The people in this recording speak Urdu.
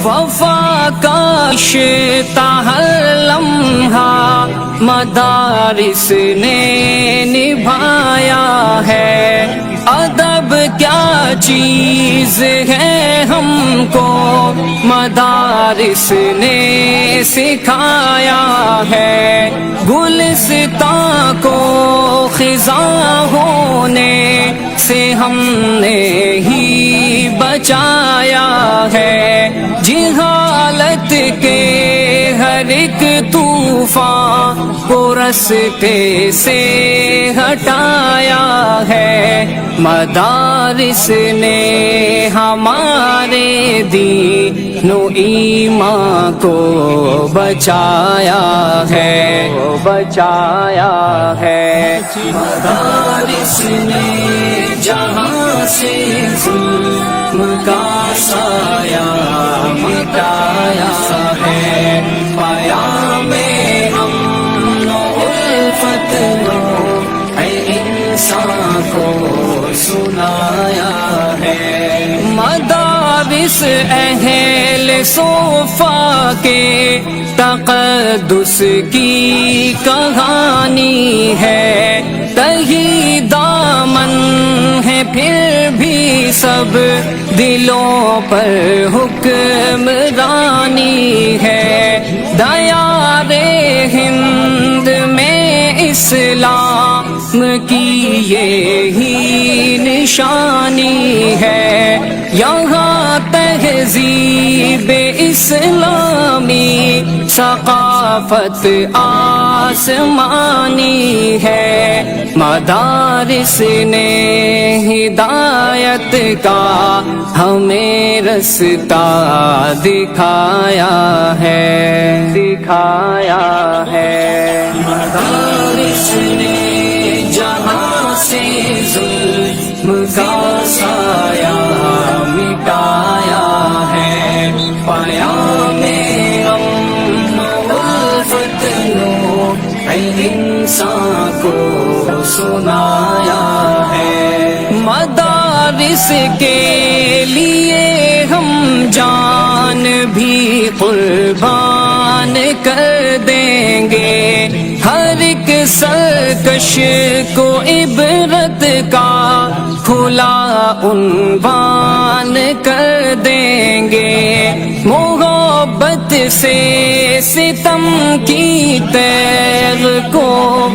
وفا کا رشتہ ہر لمحہ مدارس نے نبھایا ہے، ادب کیا چیز ہے ہم کو مدارس نے سکھایا ہے، گلستاں کو خزاں ہونے سے ہم نے ہی بچایا ہے، جہالت کے ہر ایک طوفان کو رستے سے ہٹایا ہے، مدارس نے ہمارے دین و ایمان کو بچایا ہے، مدارس نے جہاں سے ظلم کا سایہ مٹایا ہے، پیام امن و الفت انسان کو سنایا ہے، مدارس اہل صوفہ کے تقدس کی کہانی ہے، تہی دامن ہے پھر بھی سب دلوں پر حکمرانی ہے، دیار ہند میں اسلام کی یہی نشانی ہے، یہاں تہذیب اسلامی ثقافت آسمانی ہے، مدارس نے ہدایت کا ہمیں رستہ دکھایا ہے، مدارس نے جہاں سے ظلم کا سایہ مٹایا ہے، پیام امن و الفت انسان کو سنایا ہے، مدارس کے لیے ہم جان بھی قربان کر دیں گے، ہر ایک سرکش کو عبرت کا کھلا عنوان کر دیں گے، محبت سے ستم کی تیغ کو